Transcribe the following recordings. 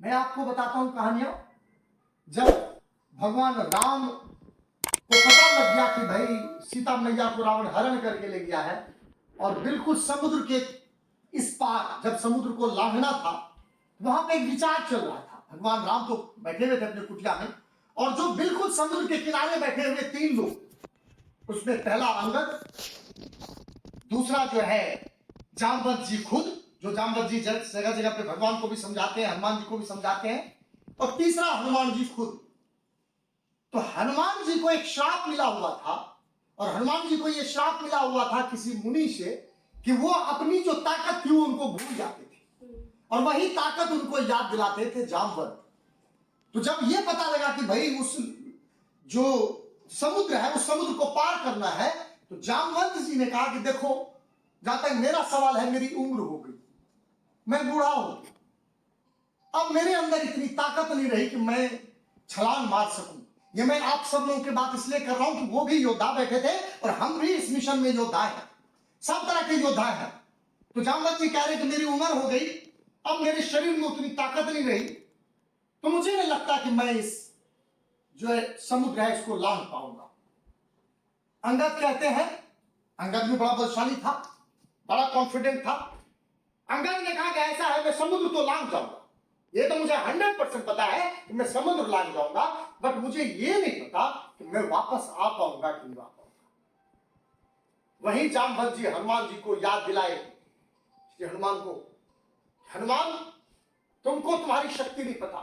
मैं आपको बताता हूं कहानियां। जब भगवान राम को पता लग गया कि भाई सीता मैया को रावण हरण करके ले गया है, और बिल्कुल समुद्र के इस पार जब समुद्र को लांघना था, वहां पे एक विचार चल रहा था। भगवान राम तो बैठे हुए थे अपने कुटिया में, और जो बिल्कुल समुद्र के किनारे बैठे हुए 3 लोग, उसमें पहला अंगद, दूसरा जो है जामवंत जी खुद, जो जामवंत जी जगह जगह पे भगवान को भी समझाते हैं, हनुमान जी को भी समझाते हैं, और तीसरा हनुमान जी खुद। तो हनुमान जी को एक श्राप मिला हुआ था, और हनुमान जी को यह श्राप मिला हुआ था किसी मुनि से कि वो अपनी जो ताकत थी उनको भूल जाते थे, और वही ताकत उनको याद दिलाते थे जामवंत। तो जब ये पता लगा कि भाई उस जो समुद्र है उस समुद्र को पार करना है, तो जामवंत जी ने कहा कि देखो, जहां तक मेरा सवाल है, मेरी उम्र हो गई, मैं बूढ़ा हूं, अब मेरे अंदर इतनी ताकत नहीं रही कि मैं छलांग मार सकूं। ये मैं आप सब लोगों की बात इसलिए कर रहा हूं कि वो भी योद्धा बैठे थे, और हम भी इस मिशन में योद्धा हैं, सब तरह के योद्धा हैं। तो जामवंत जी कह रहे कि मेरी उम्र हो गई, अब मेरे शरीर में उतनी ताकत नहीं रही, तो मुझे नहीं लगता कि मैं इस जो है समुद्र है इसको लांघ पाऊंगा। अंगद कहते हैं, अंगद भी बड़ा बलशाली था, बड़ा कॉन्फिडेंट था। अंगद ने कहा कि ऐसा है, मैं समुद्र तो लांघ जाऊंगा, ये तो मुझे 100% पता है कि मैं समुद्र लांघ जाऊंगा, बट मुझे ये नहीं पता कि मैं वापस आ पाऊंगा कि नहीं आ पाऊंगा। वहीं जामवंत जी हनुमान जी को याद दिलाए कि हनुमान, तुमको तुम्हारी शक्ति नहीं पता,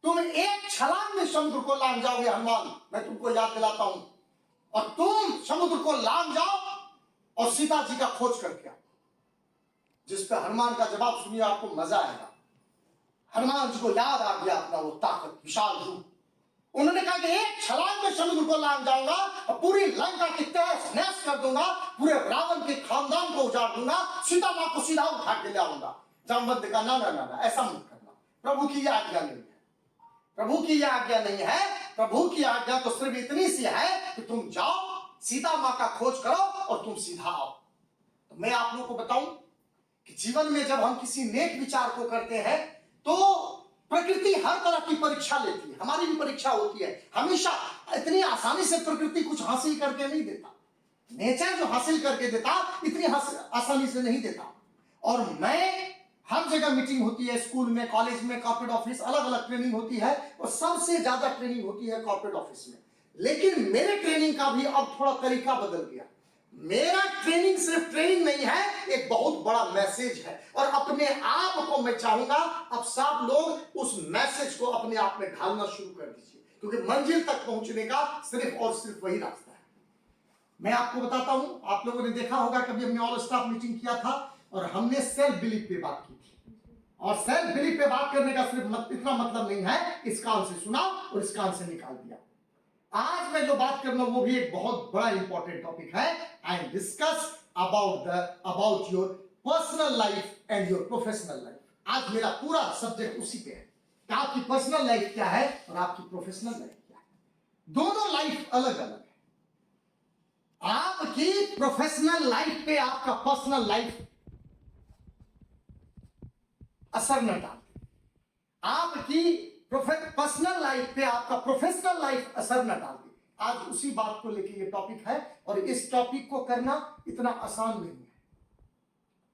तुम एक छलांग में समुद्र को लांघ जाओगे। हनुमान, मैं तुमको याद दिलाता हूं, और तुम समुद्र को लांघ जाओ और सीता जी का खोज करके आओ। जिस पर हनुमान का जवाब सुनिए, आपको मजा आएगा। हनुमान जी को याद आ गया अपना वो ताकत, विशाल रूप। उन्होंने कहा कि एक छलांग में समुद्र को लांघ जाऊंगा और पूरी लंका की तहस नहस कर दूंगा, पूरे रावण के खानदान को उजाड़ दूंगा, सीता मां को सीधा उठा के ले आऊंगा। जामवंत ने कहा ना ना ना, ऐसा मत करना, प्रभु की यह आज्ञा नहीं है, प्रभु की यह आज्ञा नहीं है। प्रभु की आज्ञा तो सिर्फ इतनी सी है कि तुम जाओ, सीता मां का खोज करो और तुम सीधा आओ। तो मैं आप लोगों को बताऊं कि जीवन में जब हम किसी नेक विचार को करते हैं, तो प्रकृति हर तरह की परीक्षा लेती है, हमारी भी परीक्षा होती है। हमेशा इतनी आसानी से प्रकृति कुछ हासिल करके नहीं देता, नेचर जो हासिल करके देता इतनी आसानी से नहीं देता। और मैं हर जगह मीटिंग होती है, स्कूल में, कॉलेज में, कॉर्पोरेट ऑफिस, अलग अलग ट्रेनिंग होती है, और सबसे ज्यादा ट्रेनिंग होती है कॉर्पोरेट ऑफिस में। लेकिन मेरे ट्रेनिंग का भी अब थोड़ा तरीका बदल गया। मेरा ट्रेनिंग सिर्फ ट्रेनिंग नहीं है, एक बहुत बड़ा मैसेज है, और अपने आप को मैं चाहूंगा अब सब लोग उस मैसेज को अपने आप में ढालना शुरू कर दीजिए, क्योंकि मंजिल तक पहुंचने का सिर्फ और सिर्फ वही रास्ता है। मैं आपको बताता हूं, आप लोगों ने देखा होगा कभी हमने ऑल स्टाफ मीटिंग किया था, और हमने सेल्फ बिलीफ पे बात की थी। और सेल्फ बिलीफ पे बात करने का सिर्फ इतना मतलब नहीं है इस कान से सुना और इस कान से निकाल दिया। आज मैं जो बात करना वो भी एक बहुत बड़ा इंपॉर्टेंट टॉपिक है। I discuss about your personal life and your professional life. आज मेरा पूरा सब्जेक्ट उसी पे है कि आपकी पर्सनल लाइफ क्या है और आपकी प्रोफेशनल लाइफ क्या है। दोनों लाइफ अलग अलग है। आपकी प्रोफेशनल लाइफ पे आपका पर्सनल लाइफ असर न डाले, आपकी पर्सनल लाइफ पे आपका प्रोफेशनल लाइफ असर न डाल दे। आज उसी बात को लेके ये टॉपिक है, और इस टॉपिक को करना इतना आसान नहीं है।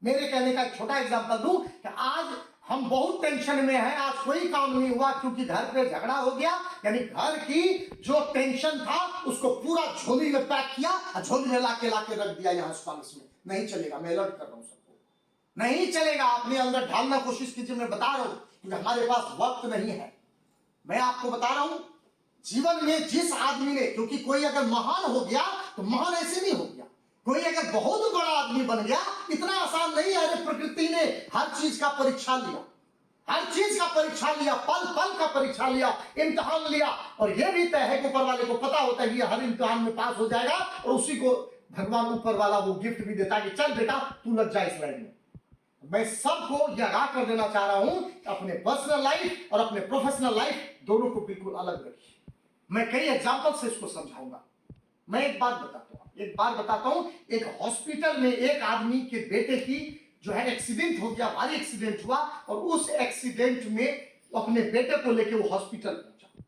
मेरे कहने का एक छोटा एग्जांपल दूं कि आज हम बहुत टेंशन में हैं, आज कोई काम नहीं हुआ क्योंकि घर पे झगड़ा हो गया, यानी घर की जो टेंशन था उसको पूरा झोली में पैक किया और झोली में लाके रख दिया यहाँ स्टॉल्स में। नहीं चलेगा, मैं अलर्ट कर रहा हूं सबको, नहीं चलेगा। अपने अंदर ढालना कोशिश कीजिए, मैं बता रहा हूं, क्योंकि हमारे पास वक्त नहीं है। मैं आपको बता रहा हूं, जीवन में जिस आदमी ने, क्योंकि कोई अगर महान हो गया तो महान ऐसे नहीं हो गया, कोई अगर बहुत बड़ा आदमी बन गया इतना आसान नहीं है। अरे प्रकृति ने हर चीज का परीक्षा लिया, हर चीज का परीक्षा लिया, पल पल का परीक्षा लिया, इम्तिहान लिया, और यह भी तय है कि ऊपर वाले को पता होता है कि हर इम्तिहान में पास हो जाएगा, और उसी को भगवान ऊपर वाला वो गिफ्ट भी देता है कि चल बेटा तू लग जा इस लाइन में। मैं सबको यह आगाह कर देना चाह रहा हूं कि अपने पर्सनल लाइफ और अपने प्रोफेशनल लाइफ दोनों को बिल्कुल अलग रखिए। मैं कई एग्जांपल से इसको समझाऊंगा। मैं एक बात बताता हूं, एक हॉस्पिटल में एक आदमी के बेटे की जो है एक्सीडेंट हो गया, भारी एक्सीडेंट हुआ, और उस एक्सीडेंट में वो अपने बेटे को लेके वो हॉस्पिटल पहुंचा।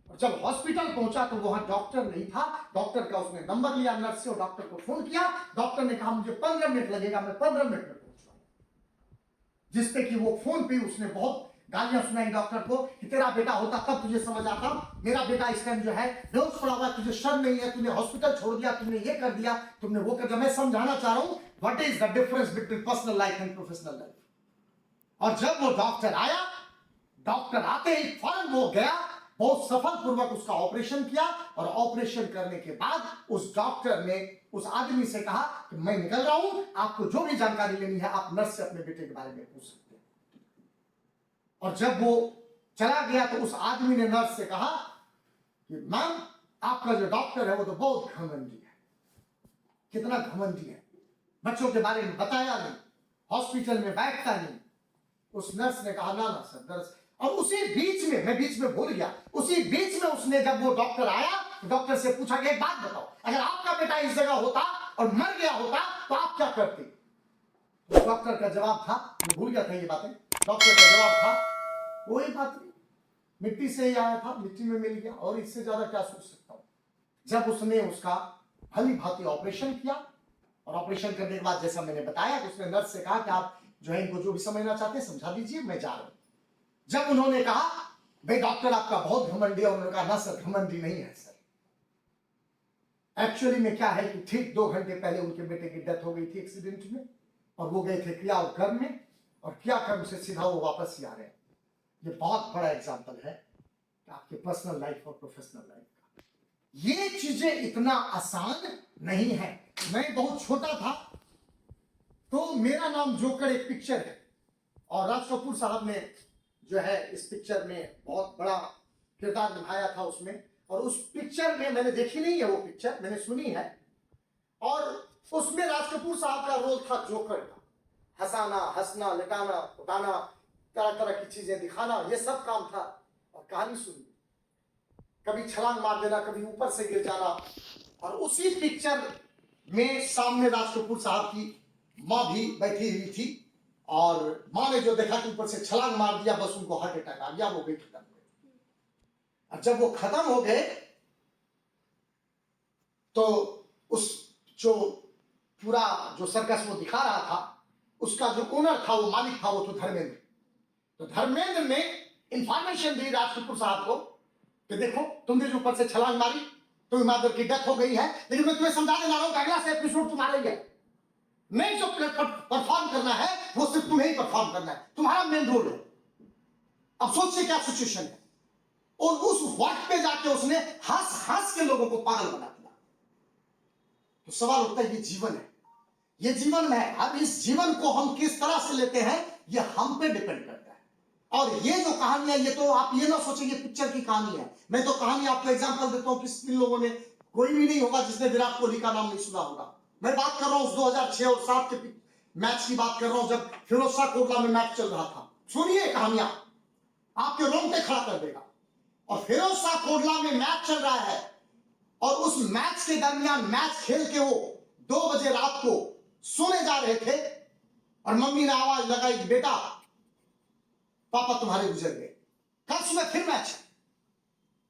और जब हॉस्पिटल पहुंचा तो वहां डॉक्टर नहीं था। डॉक्टर का उसने नंबर लिया नर्स से और डॉक्टर को फोन किया। डॉक्टर ने कहा मुझे 15 मिनट लगेगा, मैं 15 मिनट में पहुंच रहा हूं। जिसपे कि वो फोन पे उसने बहुत गालियां सुनाई डॉक्टर को कि तेरा बेटा होता तब तुझे समझ आता, मेरा बेटा इस टाइम जो है बेहोश पड़ा हुआ, तुझे शर्म नहीं है, तूने हॉस्पिटल छोड़ दिया, तुमने ये कर दिया, तुमने वो कर दिया। मैं समझाना चाह रहा हूं what is the difference between personal life and professional life. और जब वो डॉक्टर आया, डॉक्टर आते ही फौरन वो गया, बहुत सफलपूर्वक उसका ऑपरेशन किया। और ऑपरेशन करने के बाद उस डॉक्टर ने उस आदमी से कहा कि मैं निकल रहा हूं, आपको जो भी जानकारी लेनी है आप नर्स से अपने बेटे के बारे में पूछ सकते हैं। और जब वो चला गया तो उस आदमी ने नर्स से कहा कि मैम आपका जो डॉक्टर है वो तो बहुत घमंडी है। कितना घमंडी है, बच्चों के बारे में बताया नहीं, हॉस्पिटल में बैठता नहीं। उस नर्स ने कहा ना ना सर नर्स। और उसी बीच में, मैं बीच में भूल गया, उसी बीच में उसने जब वो डॉक्टर आया तो डॉक्टर से पूछा कि एक बात बताओ, अगर आपका बेटा इस जगह होता और मर गया होता तो आप क्या करते? तो डॉक्टर का जवाब था, मैं भूल गया था ये बातें, डॉक्टर का जवाब था कोई बात नहीं, मिट्टी से ही आया था, मिट्टी में मिल गया, और इससे ज्यादा क्या सोच सकता हूं। जब उसने उसका भली भांति ऑपरेशन किया और ऑपरेशन करने के बाद जैसा मैंने बताया, उसने नर्स से कहा कि आप जो है इनको जो भी समझना चाहते हैं समझा दीजिए, मैं जा रहा हूं। जब उन्होंने कहा भाई डॉक्टर आपका बहुत घमंडी है, उन्होंने कहा ना सर घमंडी नहीं है सर, एक्चुअली में क्या है कि ठीक 2 घंटे पहले उनके बेटे की डेथ हो गई थी एक्सीडेंट में, और वो गए थे क्रिया और कर्म में, और क्रिया कर्म से सीधा वो वापस ही आ रहे हैं। ये बहुत बड़ा एग्जाम्पल है कि आपके पर्सनल लाइफ और प्रोफेशनल लाइफ का। ये चीजें इतना आसान नहीं है। मैं बहुत छोटा था तो मेरा नाम जोकर एक पिक्चर है, और राज कपूर साहब ने जो है इस पिक्चर में बहुत बड़ा किरदार निभाया था उसमें। और उस पिक्चर में, मैंने देखी नहीं है वो पिक्चर, मैंने सुनी है, और उसमें राज कपूर साहब का रोल था जोकर का। हंसाना, हंसना, लटाना, उठाना, तरह तरह की चीजें दिखाना, ये सब काम था। और कहानी सुनी, कभी छलांग मार देना, कभी ऊपर से गिर जाना। और उसी पिक्चर में सामने राज कपूर साहब की माँ भी बैठी हुई थी, और माँ ने जो देखा कि ऊपर से छलांग मार दिया, बस उनको हार्ट अटैक आ गया, वो भी खत्म हो गए। और जब वो खत्म हो गए तो उस जो पूरा जो सर्कस वो दिखा रहा था, उसका जो ओनर था, वो मालिक था, वो तो धर्मेंद्र। तो धर्मेंद्र ने इंफॉर्मेशन दी राज कपूर साहब को कि देखो तुमने जो ऊपर से छलांग मारी, तुम्हें मादर की डेथ हो गई है, लेकिन मैं तुम्हें समझाने जा रहा हूं अगला से एपिसोड तुम्हारा ही है। नहीं, जो परफॉर्म करना है वो सिर्फ तुम्हें ही परफॉर्म करना है, तुम्हारा मेन रोल है। अब सोचिए क्या सिचुएशन है। और उस वक्त पे जाके उसने हंस हंस के लोगों को पागल बना दिया। तो सवाल उठता है, ये जीवन है, ये जीवन है। अब इस जीवन को हम किस तरह से लेते हैं ये हम पे डिपेंड करता है। और ये जो कहानी है, ये तो आप ये ना सोचें ये पिक्चर की कहानी है। मैं तो कहानी आपको एग्जांपल देता हूं, किन लोगों ने, कोई भी नहीं होगा जिसने विराट कोहली का नाम नहीं सुना होगा। मैं बात कर रहा हूं उस 2006 और 7 के मैच की बात कर रहा हूं, जब फिरोज शाह कोटला में मैच चल रहा था। सुनिए कहानियां, आपके रोंगटे खड़ा कर देगा। और फिरोज शाह कोटला में मैच चल रहा है, और उस मैच के दरमियान मैच खेल के वो 2 बजे रात को सोने जा रहे थे, और मम्मी ने आवाज लगाई, बेटा पापा तुम्हारे गुजर गए, कल सुबह फिर मैच है।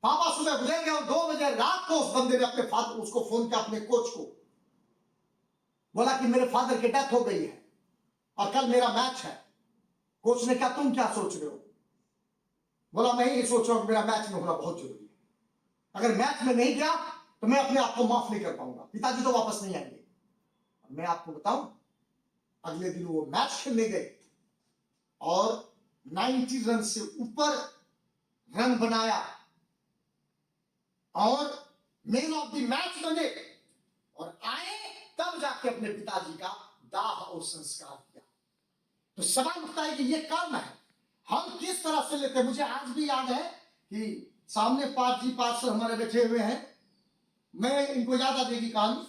पापा सुबह गुजर गए, और 2 बजे रात को उस बंदे ने अपने फादर, उसको फोन किया, अपने कोच को बोला कि मेरे फादर की डेथ हो गई है और कल मेरा मैच है। कोच ने कहा तुम क्या सोच रहे हो? बोला मैं ये सोच रहा हूं कि मेरा मैच में होना बहुत जरूरी है, अगर मैच में नहीं गया तो मैं अपने आप को माफ नहीं कर पाऊंगा, पिताजी तो वापस नहीं आएंगे। मैं आपको बताऊं, अगले दिन वो मैच खेलने गए और 90 रन से ऊपर रन बनाया, और मैन ऑफ द मैच बने, और आए तब जाके अपने पिताजी का दाह और संस्कार किया। तो सवाल उठता है कि ये कर्म है, हम किस तरह से लेते हैं। मुझे आज भी याद है कि सामने पार्थ जी पार्षद हमारे बैठे हुए हैं, मैं इनको याद आ जाएगी कहानी।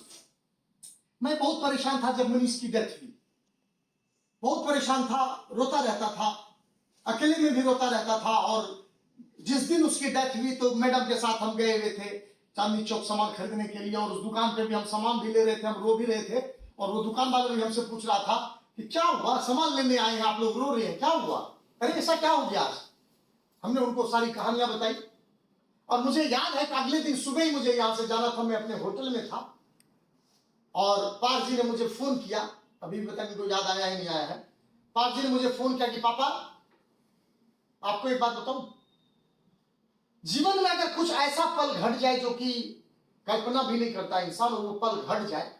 मैं बहुत परेशान था जब मनीष की डेथ हुई, बहुत परेशान था, रोता रहता था, अकेले में भी रोता रहता था। और जिस दिन उसकी डेथ हुई तो मैडम के साथ हम गए हुए थे चांदनी चौक सामान खरीदने के लिए, और उस दुकान पे भी हम सामान भी ले रहे थे, हम रो भी रहे थे। और वो दुकान वाले भी हमसे पूछ रहा था कि क्या हुआ, सामान लेने आए हैं आप लोग, रो रहे हैं, क्या हुआ, अरे ऐसा क्या हो गया आज? हमने उनको सारी कहानियां बताई। और मुझे याद है कि अगले दिन सुबह ही मुझे यहां से जाना था, मैं अपने होटल में था और पार जी ने मुझे फोन किया, अभी पता नहीं को याद आया ही नहीं आया है। पार जी ने मुझे फोन किया कि पापा आपको एक बात बताऊं, जीवन में अगर कुछ ऐसा पल घट जाए जो कि कल्पना भी नहीं करता इंसान, और वो पल घट जाए,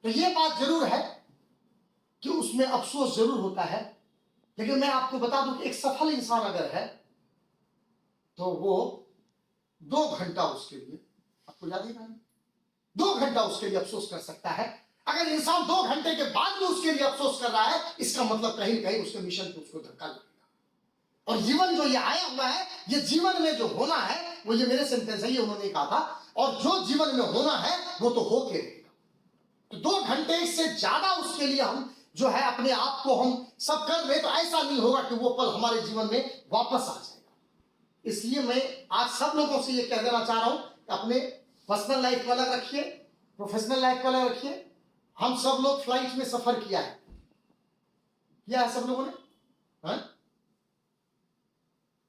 तो ये बात जरूर है कि उसमें अफसोस जरूर होता है। लेकिन मैं आपको बता दूं कि एक सफल इंसान अगर है तो वो 2 घंटा उसके लिए, आपको याद है 2 घंटा उसके लिए अफसोस कर सकता है। अगर इंसान 2 घंटे के बाद भी उसके लिए अफसोस कर रहा है, इसका मतलब कहीं ना कहीं उसके मिशन पे उसको धक्का लगेगा। और जीवन जो ये आया हुआ है, ये जीवन में जो होना है, वो ये मेरे सेंटेंस है, ये उन्होंने कहा था, और जो जीवन में होना है वो तो होके रहेगा। तो 2 घंटे से ज्यादा उसके लिए हम जो है अपने आप को हम सब कर रहे, तो ऐसा नहीं होगा कि वो पल हमारे जीवन में वापस आ जाएगा। इसलिए मैं आज सब लोगों से ये कह देना चाह रहा हूं कि अपने पर्सनल लाइफ को अलग रखिए, प्रोफेशनल लाइफ को अलग रखिए। हम सब लोग फ्लाइट में सफर किया है सब लोगों ने, हाँ?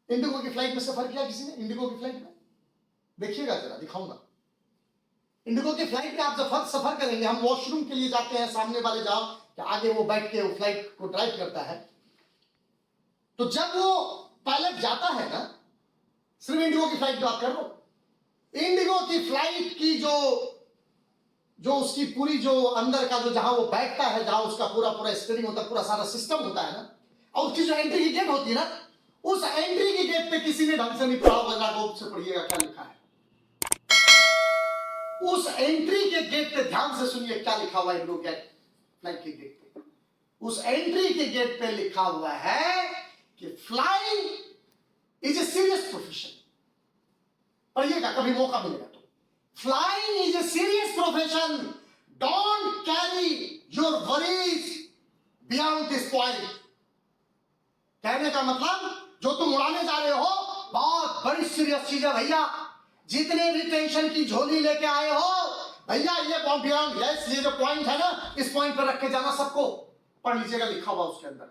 इंडिगो की फ्लाइट में सफर किया किसी ने? इंडिगो की फ्लाइट में देखिएगा, जरा दिखाऊंगा। इंडिगो की फ्लाइट में आप जब सफर करेंगे, हम वॉशरूम के लिए जाते हैं, सामने वाले जाओ कि आगे वो बैठ के वो फ्लाइट को ड्राइव करता है, तो जब वो पायलट जाता है ना, सिर्फ इंडिगो की फ्लाइट की बात कर रहा हूं, इंडिगो की फ्लाइट की जो उसकी पूरी जो अंदर का जो जहां वो बैठता है, जहां उसका पूरा स्टीयरिंग होता है, पूरा सारा सिस्टम होता है ना, और उसकी जो एंट्री की गेट होती है ना, उस एंट्री की गेट पे किसी ने ढंग से नहीं पढ़ा होगा, गौर से पढ़िएगा क्या लिखा है। उस एंट्री के गेट पे ध्यान से सुनिए क्या लिखा हुआ है इंडिगो गेट फ्लाइट के गेट पे। उस एंट्री के गेट पे लिखा हुआ है कि flying is a serious profession. पढ़िएगा कभी मौका मिलेगा तो। Flying is a serious profession, don't carry your worries beyond this point. कहने का मतलब, जो तुम उड़ाने जा रहे हो बहुत बड़ी सीरियस चीज है भैया, जितने भी टेंशन की झोली लेके आए हो भैया, ये बियॉन्ड, यस, ये जो पॉइंट है ना, इस पॉइंट पर रख के जाना सबको। पढ़ लीजिएगा लिखा हुआ उसके अंदर।